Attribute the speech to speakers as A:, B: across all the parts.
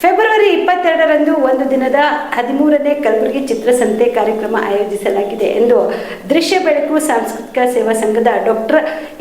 A: February 22ರಂದು ಒಂದು ದಿನದ 13ನೇ ಕಲಬುರಗಿ ಚಿತ್ರಸಂತೆ ಕಾರ್ಯಕ್ರಮ ಆಯೋಜಿಸಲಾಗಿದೆ ಎಂದು ದೃಶ್ಯ ಬೆಳಕು ಸಾಂಸ್ಕೃತಿಕ ಸೇವಾ ಸಂಘದ ಡಾಕ್ಟರ್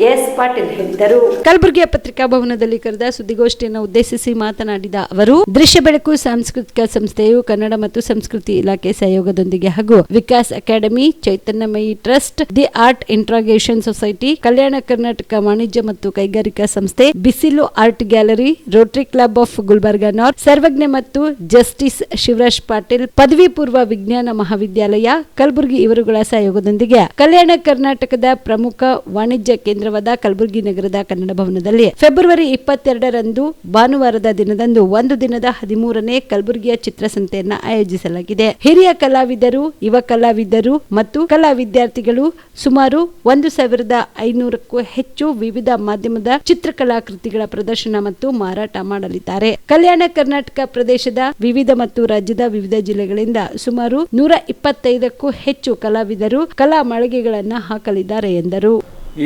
A: ಎಸ್ ಪಾಟೀಲ್ ಹೇಳಿದರು. ಕಲಬುರಗಿಯ ಪತ್ರಿಕಾ ಭವನದಲ್ಲಿ ಕರೆದ ಸುದ್ದಿಗೋಷ್ಠಿಯನ್ನು ಉದ್ದೇಶಿಸಿ ಮಾತನಾಡಿದ ಅವರು, ದೃಶ್ಯ ಬೆಳಕು ಸಾಂಸ್ಕೃತಿಕ ಸಂಸ್ಥೆಯು ಕನ್ನಡ ಮತ್ತು ಸಂಸ್ಕೃತಿ ಇಲಾಖೆ ಸಹಯೋಗದೊಂದಿಗೆ ಹಾಗೂ Vikas academy, Chaitanyamayi trust, the art integration society, Kalyana Karnataka ವಾಣಿಜ್ಯ ಮತ್ತು ಕೈಗಾರಿಕಾ ಸಂಸ್ಥೆ, Bisilu art gallery, rotary club of Gulbarga north, Sarvajna ಮತ್ತು ಜಸ್ಟಿಸ್ ಶಿವರಾಜ್ ಪಾಟೀಲ್ ಪದವಿ ಪೂರ್ವ ವಿಜ್ಞಾನ ಮಹಾವಿದ್ಯಾಲಯ ಕಲಬುರಗಿ ಇವರುಗಳ ಸಹಯೋಗದೊಂದಿಗೆ ಕಲ್ಯಾಣ ಕರ್ನಾಟಕದ ಪ್ರಮುಖ ವಾಣಿಜ್ಯ ಕೇಂದ್ರವಾದ ಕಲಬುರಗಿ ನಗರದ ಕನ್ನಡ ಭವನದಲ್ಲಿ ಫೆಬ್ರವರಿ 22ರಂದು ಭಾನುವಾರದ ದಿನದಂದು ಒಂದು ದಿನದ 13ನೇ ಕಲಬುರಗಿಯ ಚಿತ್ರಸಂತೆಯನ್ನ ಆಯೋಜಿಸಲಾಗಿದೆ. ಹಿರಿಯ ಕಲಾವಿದರು, ಯುವ ಕಲಾವಿದರು ಮತ್ತು ಕಲಾ ವಿದ್ಯಾರ್ಥಿಗಳು ಸುಮಾರು 1500ಕ್ಕೂ ಹೆಚ್ಚು ವಿವಿಧ ಮಾಧ್ಯಮದ ಚಿತ್ರಕಲಾಕೃತಿಗಳ ಪ್ರದರ್ಶನ ಮತ್ತು ಮಾರಾಟ ಮಾಡಲಿದ್ದಾರೆ. ಕಲ್ಯಾಣ ಕರ್ನಾಟಕ ಪ್ರದೇಶದ ವಿವಿಧ ಮತ್ತು ರಾಜ್ಯದ ವಿವಿಧ ಜಿಲ್ಲೆಗಳಿಂದ ಸುಮಾರು 125ಕ್ಕೂ ಹೆಚ್ಚು ಕಲಾವಿದರು ಕಲಾ ಮಳಿಗೆಗಳನ್ನು ಹಾಕಲಿದ್ದಾರೆ ಎಂದರು.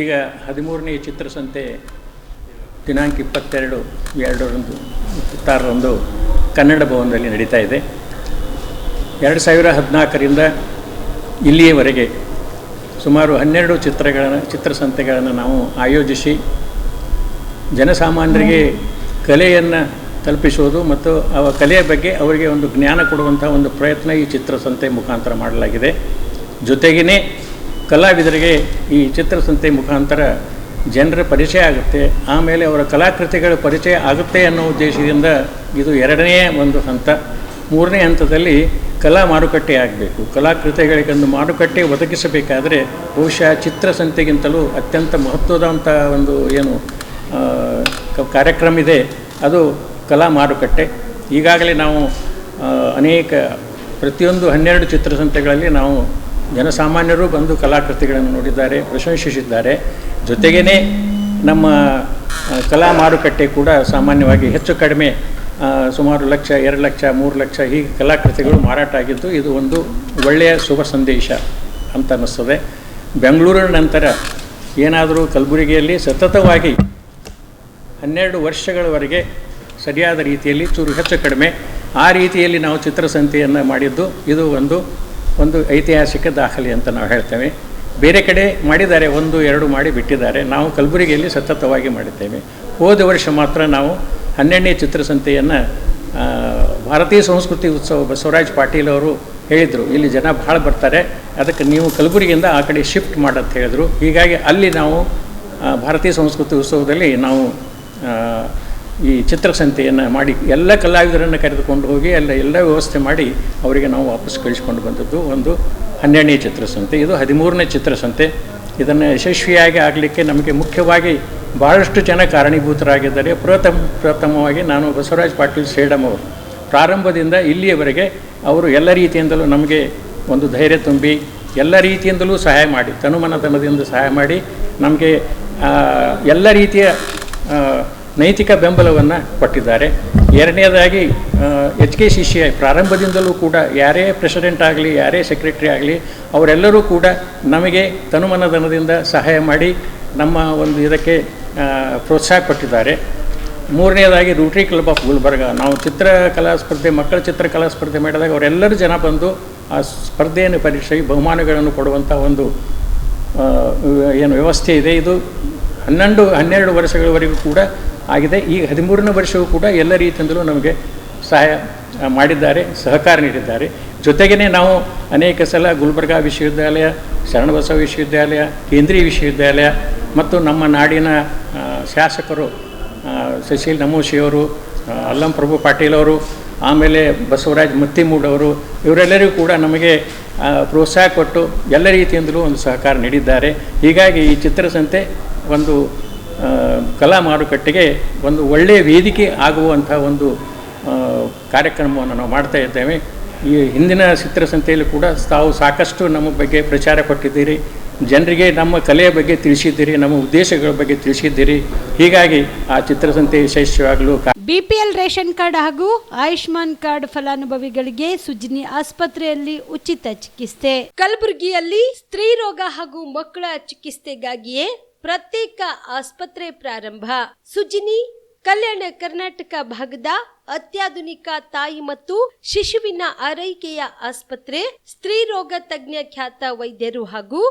B: ಈಗ 13ನೇ ಚಿತ್ರಸಂತೆ ದಿನಾಂಕ 22/2/26 ಕನ್ನಡ ಭವನದಲ್ಲಿ ನಡೀತಾ ಇದೆ. 2014ರಿಂದ ಇಲ್ಲಿಯವರೆಗೆ ಸುಮಾರು 12 ಚಿತ್ರಸಂತೆಗಳನ್ನು ನಾವು ಆಯೋಜಿಸಿ ಜನಸಾಮಾನ್ಯರಿಗೆ ಕಲೆಯನ್ನು ತಲುಪಿಸುವುದು ಮತ್ತು ಆ ಕಲೆಯ ಬಗ್ಗೆ ಅವರಿಗೆ ಒಂದು ಜ್ಞಾನ ಕೊಡುವಂಥ ಒಂದು ಪ್ರಯತ್ನ ಈ ಚಿತ್ರಸಂತೆ ಮುಖಾಂತರ ಮಾಡಲಾಗಿದೆ. ಜೊತೆಗೇ ಕಲಾವಿದರಿಗೆ ಈ ಚಿತ್ರಸಂತೆ ಮುಖಾಂತರ ಜನರ ಪರಿಚಯ ಆಗುತ್ತೆ, ಆಮೇಲೆ ಅವರ ಕಲಾಕೃತಿಗಳ ಪರಿಚಯ ಆಗುತ್ತೆ ಅನ್ನೋ ಉದ್ದೇಶದಿಂದ ಇದು 2ನೇ ಒಂದು ಹಂತ. 3ನೇ ಹಂತದಲ್ಲಿ ಕಲಾ ಮಾರುಕಟ್ಟೆ ಆಗಬೇಕು. ಕಲಾಕೃತಿಗಳಿಗೊಂದು ಮಾರುಕಟ್ಟೆ ಒದಗಿಸಬೇಕಾದರೆ ಬಹುಶಃ ಚಿತ್ರಸಂತೆಗಿಂತಲೂ ಅತ್ಯಂತ ಮಹತ್ವದಂಥ ಒಂದು ಏನು ಕಾರ್ಯಕ್ರಮ ಇದೆ ಅದು ಕಲಾ ಮಾರುಕಟ್ಟೆ. ಈಗಾಗಲೇ ನಾವು ಪ್ರತಿಯೊಂದು 12 ಚಿತ್ರಸಂತೆಗಳಲ್ಲಿ ನಾವು ಜನಸಾಮಾನ್ಯರು ಬಂದು ಕಲಾಕೃತಿಗಳನ್ನು ನೋಡಿದ್ದಾರೆ, ಪ್ರಶಂಸಿಸಿದ್ದಾರೆ. ಜೊತೆಗೇ ನಮ್ಮ ಕಲಾ ಮಾರುಕಟ್ಟೆ ಕೂಡ ಸಾಮಾನ್ಯವಾಗಿ ಹೆಚ್ಚು ಕಡಿಮೆ ಸುಮಾರು 1 ಲಕ್ಷ, 2 ಲಕ್ಷ, 3 ಲಕ್ಷ ಹೀಗೆ ಕಲಾಕೃತಿಗಳು ಮಾರಾಟ ಆಗಿದ್ದು ಇದು ಒಂದು ಒಳ್ಳೆಯ ಶುಭ ಸಂದೇಶ ಅಂತ ಅನ್ನಿಸ್ತದೆ. ಬೆಂಗಳೂರಿನ ನಂತರ ಏನಾದರೂ ಕಲಬುರಗಿಯಲ್ಲಿ ಸತತವಾಗಿ 12 ವರ್ಷಗಳವರೆಗೆ ಸರಿಯಾದ ರೀತಿಯಲ್ಲಿ ಚೂರು ಹೆಚ್ಚು ಕಡಿಮೆ ಆ ರೀತಿಯಲ್ಲಿ ನಾವು ಚಿತ್ರಸಂತೆಯನ್ನು ಮಾಡಿದ್ದು ಇದು ಒಂದು ಐತಿಹಾಸಿಕ ದಾಖಲೆ ಅಂತ ನಾವು ಹೇಳ್ತೇವೆ. ಬೇರೆ ಕಡೆ ಮಾಡಿದ್ದಾರೆ, 1-2 ಮಾಡಿ ಬಿಟ್ಟಿದ್ದಾರೆ. ನಾವು ಕಲಬುರಗಿಯಲ್ಲಿ ಸತತವಾಗಿ ಮಾಡಿದ್ದೇವೆ. ಹೋದ ವರ್ಷ ಮಾತ್ರ ನಾವು 12ನೇ ಚಿತ್ರಸಂತೆಯನ್ನು ಭಾರತೀಯ ಸಂಸ್ಕೃತಿ ಉತ್ಸವ ಬಸವರಾಜ್ ಪಾಟೀಲ್ ಅವರು ಹೇಳಿದರು, ಇಲ್ಲಿ ಜನ ಭಾಳ ಬರ್ತಾರೆ, ಅದಕ್ಕೆ ನೀವು ಕಲಬುರಗಿಯಿಂದ ಆ ಕಡೆ ಶಿಫ್ಟ್ ಮಾಡಂತ ಹೇಳಿದರು. ಹೀಗಾಗಿ ಅಲ್ಲಿ ನಾವು ಭಾರತೀಯ ಸಂಸ್ಕೃತಿ ಉತ್ಸವದಲ್ಲಿ ನಾವು ಈ ಚಿತ್ರಸಂತೆಯನ್ನು ಮಾಡಿ ಎಲ್ಲ ಕಲಾವಿದರನ್ನು ಕರೆದುಕೊಂಡು ಹೋಗಿ ಎಲ್ಲ ವ್ಯವಸ್ಥೆ ಮಾಡಿ ಅವರಿಗೆ ನಾವು ವಾಪಸ್ ಕಳಿಸ್ಕೊಂಡು ಬಂದದ್ದು ಒಂದು 12ನೇ ಚಿತ್ರಸಂತೆ. ಇದು 13ನೇ ಚಿತ್ರಸಂತೆ. ಇದನ್ನು ಯಶಸ್ವಿಯಾಗಿ ಆಗಲಿಕ್ಕೆ ನಮಗೆ ಮುಖ್ಯವಾಗಿ ಭಾಳಷ್ಟು ಜನ ಕಾರಣೀಭೂತರಾಗಿದ್ದಾರೆ. ಪ್ರಥಮವಾಗಿ ನಾನು ಬಸವರಾಜ್ ಪಾಟೀಲ್ ಸೇಡಮ್ ಅವರು ಪ್ರಾರಂಭದಿಂದ ಇಲ್ಲಿಯವರೆಗೆ ಅವರು ಎಲ್ಲ ರೀತಿಯಿಂದಲೂ ನಮಗೆ ಒಂದು ಧೈರ್ಯ ತುಂಬಿ ಎಲ್ಲ ರೀತಿಯಿಂದಲೂ ಸಹಾಯ ಮಾಡಿ ತನುಮನಧನದಿಂದ ಸಹಾಯ ಮಾಡಿ ನಮಗೆ ಎಲ್ಲ ರೀತಿಯ ನೈತಿಕ ಬೆಂಬಲವನ್ನು ಕೊಟ್ಟಿದ್ದಾರೆ. 2ನೇದಾಗಿ HKCCI ಪ್ರಾರಂಭದಿಂದಲೂ ಕೂಡ ಯಾರೇ ಪ್ರೆಸಿಡೆಂಟ್ ಆಗಲಿ, ಯಾರೇ ಸೆಕ್ರೆಟರಿ ಆಗಲಿ ಅವರೆಲ್ಲರೂ ಕೂಡ ನಮಗೆ ತನುಮನಧನದಿಂದ ಸಹಾಯ ಮಾಡಿ ನಮ್ಮ ಒಂದು ಇದಕ್ಕೆ ಪ್ರೋತ್ಸಾಹ ಕೊಟ್ಟಿದ್ದಾರೆ. 3ನೇದಾಗಿ ರೋಟರಿ ಕ್ಲಬ್ ಆಫ್ ಗುಲ್ಬರ್ಗಾ, ನಾವು ಚಿತ್ರಕಲಾ ಸ್ಪರ್ಧೆ, ಮಕ್ಕಳ ಚಿತ್ರಕಲಾ ಸ್ಪರ್ಧೆ ಮಾಡಿದಾಗ ಅವರೆಲ್ಲರೂ ಜನ ಬಂದು ಆ ಸ್ಪರ್ಧೆಯನ್ನು ಪರೀಕ್ಷೆಗೆ ಬಹುಮಾನಗಳನ್ನು ಕೊಡುವಂಥ ಒಂದು ಏನು ವ್ಯವಸ್ಥೆ ಇದೆ. ಇದು 12 ವರ್ಷಗಳವರೆಗೂ ಕೂಡ ಆಗಿದೆ. ಈಗ 13ನೇ ವರ್ಷವೂ ಕೂಡ ಎಲ್ಲ ರೀತಿಯಿಂದಲೂ ನಮಗೆ ಸಹಾಯ ಮಾಡಿದ್ದಾರೆ, ಸಹಕಾರ ನೀಡಿದ್ದಾರೆ. ಜೊತೆಗೇ ನಾವು ಅನೇಕ ಸಲ ಗುಲ್ಬರ್ಗಾ ವಿಶ್ವವಿದ್ಯಾಲಯ, ಶರಣಬಸವ ವಿಶ್ವವಿದ್ಯಾಲಯ, ಕೇಂದ್ರೀಯ ವಿಶ್ವವಿದ್ಯಾಲಯ ಮತ್ತು ನಮ್ಮ ನಾಡಿನ ಶಾಸಕರು ಸುಶೀಲ್ ನಮೋಶಿಯವರು, ಅಲ್ಲಂ ಪ್ರಭು ಪಾಟೀಲ್ ಅವರು, ಆಮೇಲೆ ಬಸವರಾಜ್ ಮತ್ತಿಮೂಡ್ ಅವರು ಇವರೆಲ್ಲರಿಗೂ ಕೂಡ ನಮಗೆ ಪ್ರೋತ್ಸಾಹ ಕೊಟ್ಟು ಎಲ್ಲ ರೀತಿಯಿಂದಲೂ ಒಂದು ಸಹಕಾರ ನೀಡಿದ್ದಾರೆ. ಹೀಗಾಗಿ ಈ ಚಿತ್ರಸಂತೆ ಒಂದು ಕಲಾ ಮಾರುಕಟ್ಟೆಗೆ ಒಂದು ಒಳ್ಳೆಯ ವೇದಿಕೆ ಆಗುವಂಥ ಒಂದು ಕಾರ್ಯಕ್ರಮವನ್ನು ನಾವು ಮಾಡ್ತಾ ಇದ್ದೇವೆ. ಈ ಹಿಂದಿನ ಚಿತ್ರಸಂತೆಯಲ್ಲಿ ಕೂಡ ತಾವು ಸಾಕಷ್ಟು ನಮ್ಮ ಬಗ್ಗೆ ಪ್ರಚಾರ ಕೊಟ್ಟಿದ್ದೀರಿ, ಜನರಿಗೆ ನಮ್ಮ ಕಲೆಯ ಬಗ್ಗೆ ತಿಳಿಸಿದ್ದೀರಿ, ನಮ್ಮ ಉದ್ದೇಶಗಳ ಬಗ್ಗೆ ತಿಳಿಸಿದ್ದೀರಿ. ಹೀಗಾಗಿ ಆ ಚಿತ್ರಸಂತೆ ಯಶಸ್ವಿಯಾಗಲು
A: ಬಿಪಿಎಲ್ ರೇಷನ್ ಕಾರ್ಡ್ ಹಾಗೂ ಆಯುಷ್ಮಾನ್ ಕಾರ್ಡ್ ಫಲಾನುಭವಿಗಳಿಗೆ ಸುಜ್ನಿ ಆಸ್ಪತ್ರೆಯಲ್ಲಿ ಉಚಿತ ಚಿಕಿತ್ಸೆ. ಕಲಬುರಗಿಯಲ್ಲಿ ಸ್ತ್ರೀ ರೋಗ ಹಾಗೂ ಮಕ್ಕಳ ಚಿಕಿತ್ಸೆಗಾಗಿಯೇ ಪ್ರತ್ಯೇಕ ಆಸ್ಪತ್ರೆ ಪ್ರಾರಂಭ. ಸುಜಿನಿ
C: ಕಲ್ಯಾಣ ಕರ್ನಾಟಕ ಭಾಗದ ಅತ್ಯಾಧುನಿಕ ತಾಯಿ ಮತ್ತು ಶಿಶುವಿನ ಆರೈಕೆಯ ಆಸ್ಪತ್ರೆ, ಸ್ತ್ರೀ ರೋಗ ತಜ್ಞ ಖ್ಯಾತ ವೈದ್ಯರು ಹಾಗೂ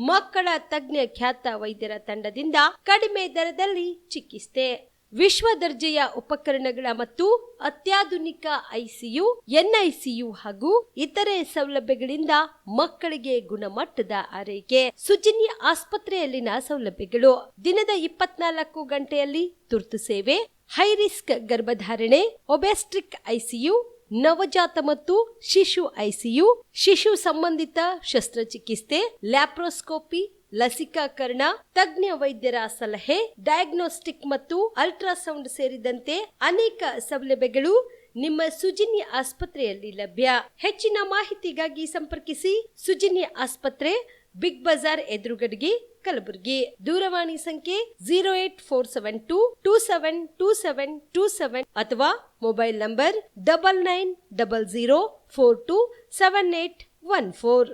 C: ಮಕ್ಕಳ ತಜ್ಞ ಖ್ಯಾತ ವೈದ್ಯರ ತಂಡದಿಂದ ಕಡಿಮೆ ದರದಲ್ಲಿ ಚಿಕಿತ್ಸೆ, ವಿಶ್ವ ದರ್ಜೆಯ ಉಪಕರಣಗಳ ಮತ್ತು ಅತ್ಯಾಧುನಿಕ ಐಸಿಯು, ಎನ್ಐಸಿಯು ಹಾಗೂ ಇತರೆ ಸೌಲಭ್ಯಗಳಿಂದ ಮಕ್ಕಳಿಗೆ ಗುಣಮಟ್ಟದ ಆರೈಕೆ. ಸುಜಿನಿ ಆಸ್ಪತ್ರೆಯಲ್ಲಿನ ಸೌಲಭ್ಯಗಳು: ದಿನದ 24 ಗಂಟೆಯಲ್ಲಿ ತುರ್ತು ಸೇವೆ, ಹೈ ರಿಸ್ಕ್ ಗರ್ಭಧಾರಣೆ, ಒಬೆಸ್ಟ್ರಿಕ್ ಐಸಿಯು, ನವಜಾತ ಮತ್ತು ಶಿಶು ಐಸಿಯು, ಶಿಶು ಸಂಬಂಧಿತ ಶಸ್ತ್ರಚಿಕಿತ್ಸೆ, ಲ್ಯಾಪ್ರೋಸ್ಕೋಪಿ, ಲಸಿಕಾಕರಣ, ತಜ್ಞ ವೈದ್ಯರ ಸಲಹೆ, ಡಯಾಗ್ನೋಸ್ಟಿಕ್ ಮತ್ತು ಅಲ್ಟ್ರಾಸೌಂಡ್ ಸೇರಿದಂತೆ ಅನೇಕ ಸೌಲಭ್ಯಗಳು ನಿಮ್ಮ ಸುಜಿನಿ ಆಸ್ಪತ್ರೆಯಲ್ಲಿ ಲಭ್ಯ. ಹೆಚ್ಚಿನ ಮಾಹಿತಿಗಾಗಿ ಸಂಪರ್ಕಿಸಿ ಸುಜಿನಿ ಆಸ್ಪತ್ರೆ, ಬಿಗ್ ಬಜಾರ್ ಎದುರುಗಡೆಗೆ, ಕಲಬುರಗಿ. ದೂರವಾಣಿ ಸಂಖ್ಯೆ 08472727227 ಅಥವಾ ಮೊಬೈಲ್ ನಂಬರ್ 9900427814.